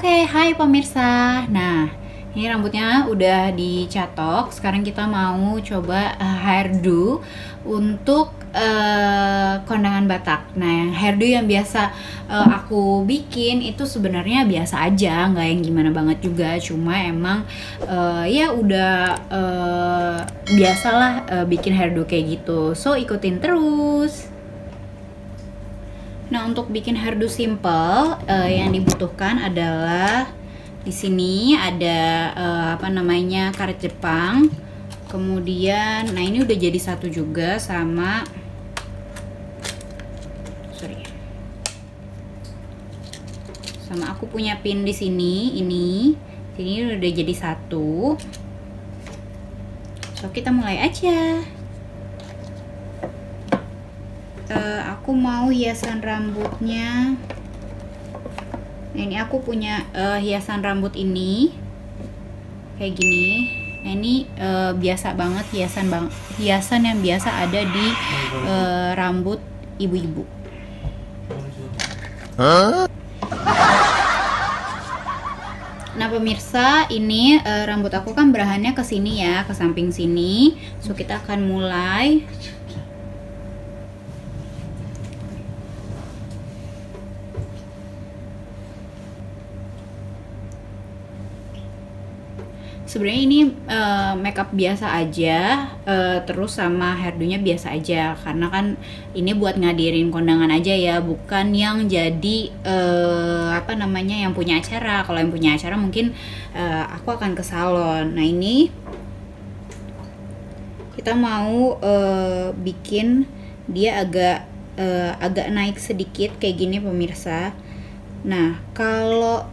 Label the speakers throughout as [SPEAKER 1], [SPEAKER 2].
[SPEAKER 1] Oke, hai pemirsa. Nah, ini rambutnya udah dicatok. Sekarang kita mau coba hairdo untuk kondangan Batak. Nah, yang hairdo yang biasa aku bikin itu sebenarnya biasa aja, nggak yang gimana banget juga. Cuma emang ya udah biasalah bikin hairdo kayak gitu. So ikutin terus. Nah, untuk bikin hairdo simple yang dibutuhkan adalah di sini ada karet Jepang. Kemudian, nah ini udah jadi satu juga sama aku punya pin di sini. Ini udah jadi satu. So kita mulai aja. Aku mau hiasan rambutnya. Nah, ini aku punya hiasan rambut ini kayak gini. Nah, ini biasa banget hiasan yang biasa ada di rambut ibu-ibu. Nah pemirsa, ini rambut aku kan berahannya ke sini ya, ke samping sini. So kita akan mulai. Sebenarnya ini makeup biasa aja, terus sama hairdo-nya biasa aja, karena kan ini buat ngadirin kondangan aja ya, bukan yang jadi yang punya acara. Kalau yang punya acara mungkin aku akan ke salon. Nah ini kita mau bikin dia agak naik sedikit kayak gini pemirsa. Nah kalau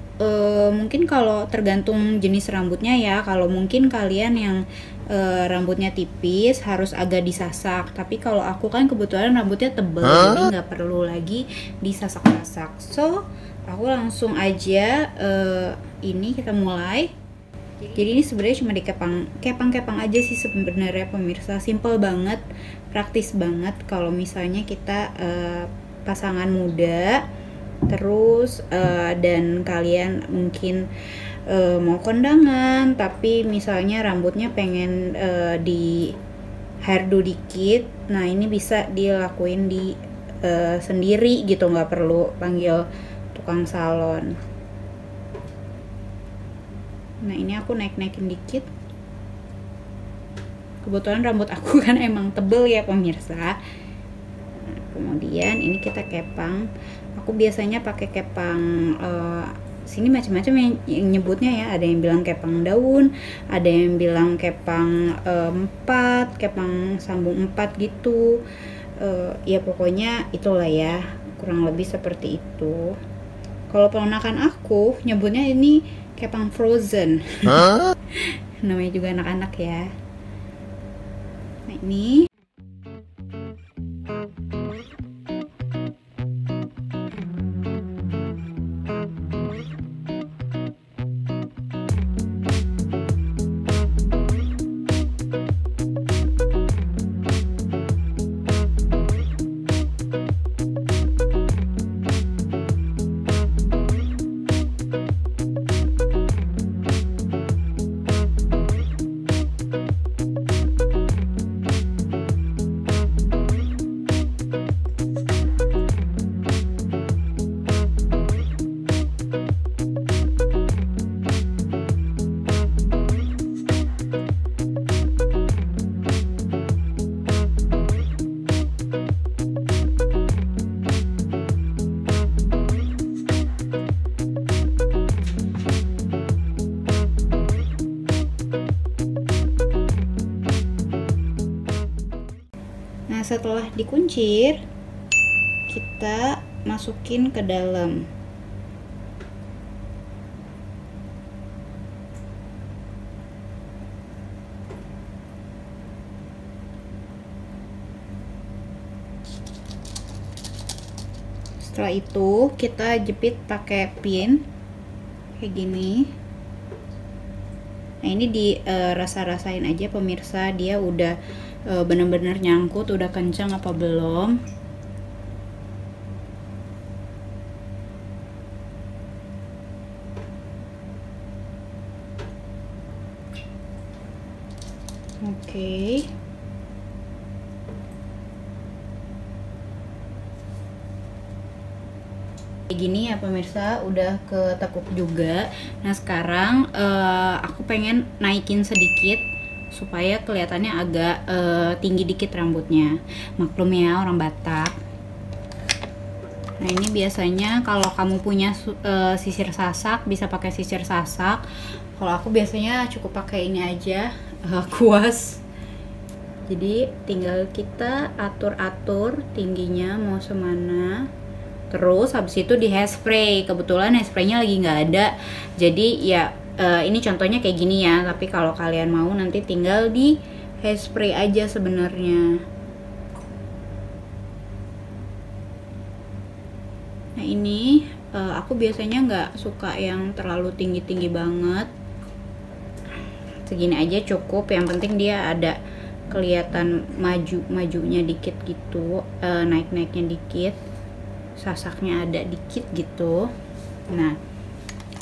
[SPEAKER 1] mungkin kalau tergantung jenis rambutnya ya, kalau mungkin kalian yang rambutnya tipis harus agak disasak, tapi kalau aku kan kebetulan rambutnya tebal, jadi nggak perlu lagi disasak-sasak. So aku langsung aja ini kita mulai. Jadi ini sebenarnya cuma dikepang-kepang aja sih sebenarnya pemirsa, simple banget, praktis banget kalau misalnya kita pasangan muda. Terus dan kalian mungkin mau kondangan tapi misalnya rambutnya pengen di hairdo dikit, nah ini bisa dilakuin di sendiri gitu, nggak perlu panggil tukang salon. Nah ini aku naik-naikin dikit, kebetulan rambut aku kan emang tebel ya pemirsa. Nah, kemudian ini kita kepang. Aku biasanya pakai kepang sini macam-macam yang nyebutnya ya. Ada yang bilang kepang daun, ada yang bilang kepang 4, kepang sambung 4 gitu. Ya pokoknya itulah ya, kurang lebih seperti itu. Kalau ponakan aku nyebutnya ini kepang frozen. Namanya juga anak-anak ya. Nah ini setelah dikuncir kita masukin ke dalam. Setelah itu kita jepit pakai pin kayak gini. Nah ini dirasa-rasain aja pemirsa, dia udah bener-bener nyangkut, udah kencang apa belum. Oke. Kayak gini ya pemirsa, udah ketekuk juga. Nah sekarang aku pengen naikin sedikit supaya kelihatannya agak tinggi dikit rambutnya. Maklum ya orang Batak. Nah ini biasanya kalau kamu punya sisir sasak bisa pakai sisir sasak. Kalau aku biasanya cukup pakai ini aja, kuas. Jadi tinggal kita atur-atur tingginya mau semana. Terus habis itu di hairspray. Kebetulan hairspraynya lagi nggak ada. Jadi ya ini contohnya kayak gini ya. Tapi kalau kalian mau nanti tinggal di hairspray aja sebenarnya. Nah ini aku biasanya nggak suka yang terlalu tinggi-tinggi banget. Segini aja cukup. Yang penting dia ada kelihatan majunya dikit gitu, naik-naiknya dikit. Sasaknya ada dikit gitu. Nah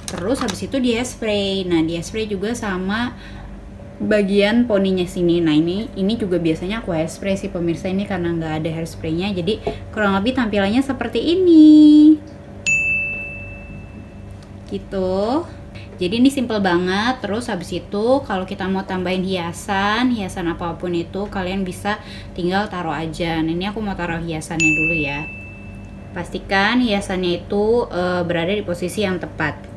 [SPEAKER 1] terus habis itu di hairspray. Nah di hairspray juga sama bagian poninya sini. Nah ini juga biasanya aku hairspray sih pemirsa, ini karena nggak ada hairspraynya jadi kurang lebih tampilannya seperti ini gitu. Jadi ini simple banget. Terus habis itu kalau kita mau tambahin hiasan apapun itu kalian bisa tinggal taruh aja. Nah ini aku mau taruh hiasannya dulu ya. Pastikan hiasannya itu berada di posisi yang tepat.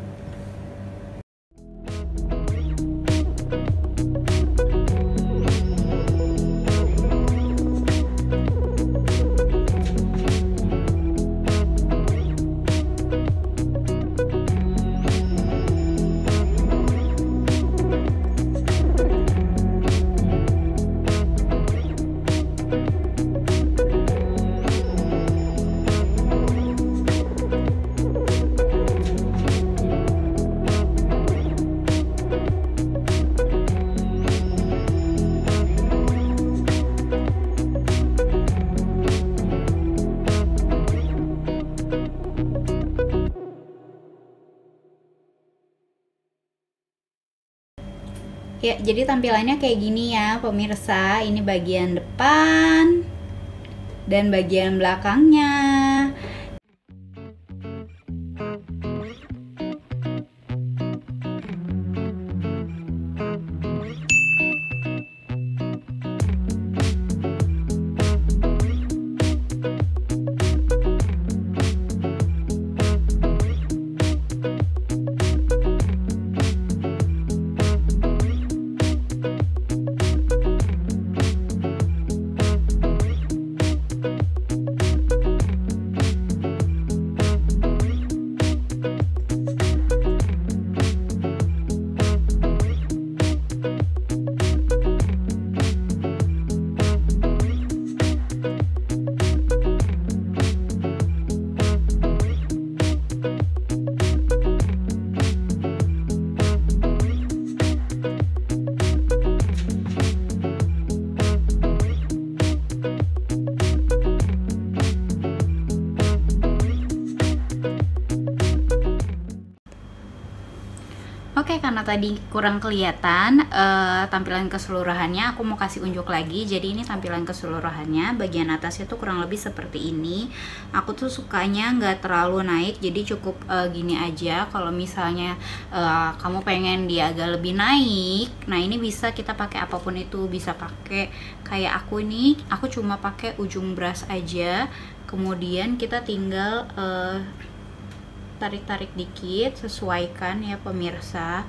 [SPEAKER 1] Ya, jadi tampilannya kayak gini ya pemirsa. Ini bagian depan dan bagian belakangnya. Oke, karena tadi kurang kelihatan tampilan keseluruhannya, aku mau kasih unjuk lagi. Jadi ini tampilan keseluruhannya, bagian atasnya tuh kurang lebih seperti ini. Aku tuh sukanya nggak terlalu naik, jadi cukup gini aja. Kalau misalnya kamu pengen dia agak lebih naik, nah ini bisa kita pakai apapun itu. Bisa pakai kayak aku ini, aku cuma pakai ujung brush aja. Kemudian kita tinggal tarik-tarik dikit, sesuaikan ya pemirsa.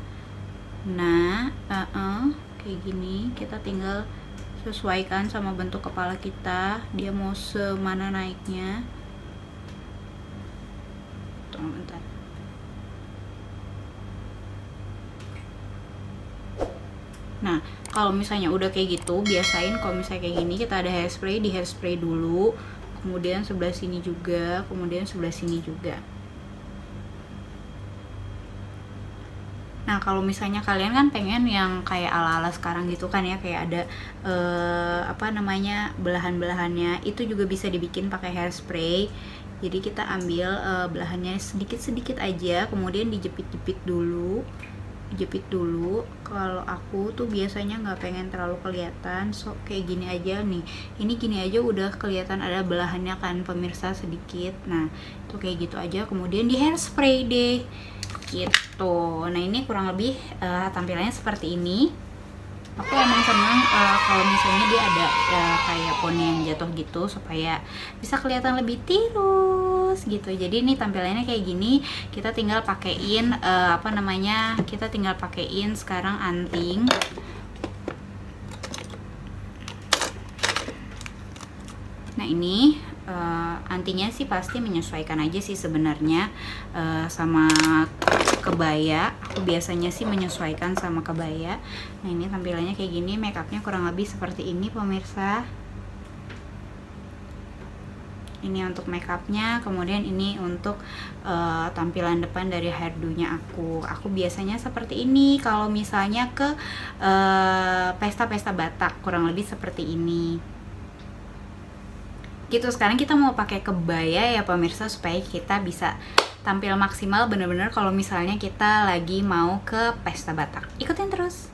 [SPEAKER 1] Nah kayak gini, kita tinggal sesuaikan sama bentuk kepala kita, dia mau semana naiknya. Tunggu bentar. Nah kalau misalnya udah kayak gitu, biasain kalau misalnya kayak gini kita ada hairspray, di hairspray dulu, kemudian sebelah sini juga, kemudian sebelah sini juga. Nah kalau misalnya kalian kan pengen yang kayak ala-ala sekarang gitu kan ya, kayak ada apa namanya, belahan-belahannya, itu juga bisa dibikin pakai hairspray. Jadi kita ambil belahannya sedikit-sedikit aja, kemudian dijepit-jepit dulu jepit dulu. Kalau aku tuh biasanya nggak pengen terlalu kelihatan, so kayak gini aja nih. Ini gini aja udah kelihatan ada belahannya kan pemirsa sedikit. Nah itu kayak gitu aja. Kemudian di hairspray deh gitu. Nah ini kurang lebih tampilannya seperti ini. Aku emang seneng kalau misalnya dia ada kayak poni yang jatuh gitu supaya bisa kelihatan lebih tirus gitu. Jadi ini tampilannya kayak gini. Kita tinggal pakein kita tinggal pakein sekarang anting. Nah ini antinya sih pasti menyesuaikan aja sih sebenarnya sama kebaya. Aku biasanya sih menyesuaikan sama kebaya. Nah ini tampilannya kayak gini, makeupnya kurang lebih seperti ini pemirsa. Ini untuk makeupnya, kemudian ini untuk tampilan depan dari hairdo-nya aku. Aku biasanya seperti ini kalau misalnya ke pesta-pesta Batak, kurang lebih seperti ini. Gitu, sekarang kita mau pakai kebaya ya pemirsa supaya kita bisa tampil maksimal bener-bener kalau misalnya kita lagi mau ke pesta Batak. Ikutin terus.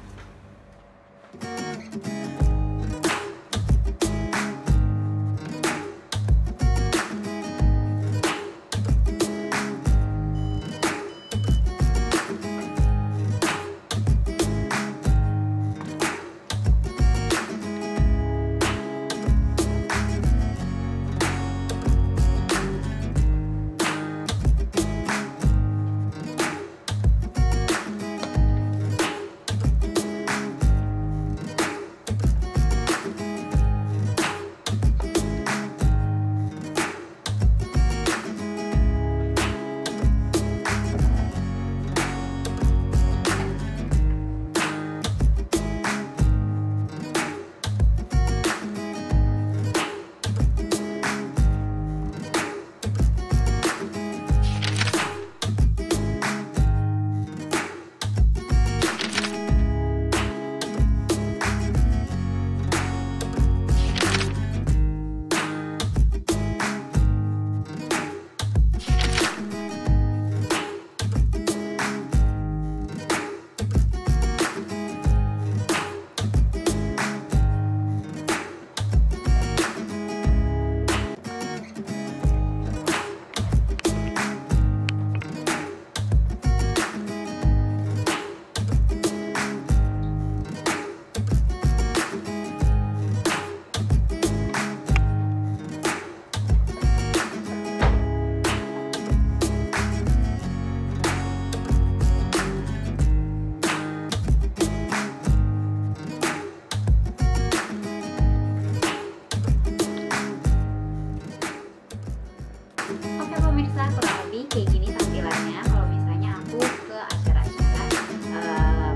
[SPEAKER 1] Oke pemirsa, kurang lebih kayak gini tampilannya kalau misalnya aku ke acara-acara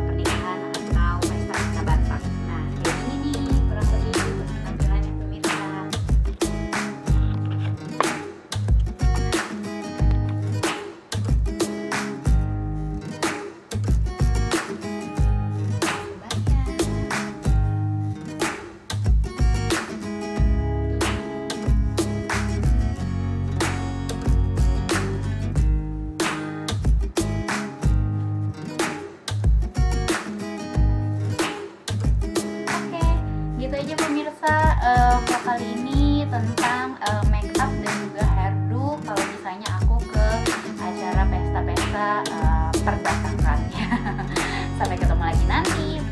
[SPEAKER 1] pernikahan atau pesta-pesta Batak. Nah kayak gini nih kurang lebih tampilannya pemirsa. Gitu aja pemirsa vlog kali ini tentang make up dan juga hairdo kalau misalnya aku ke acara pesta-pesta perbatakan. Sampai ketemu lagi nanti.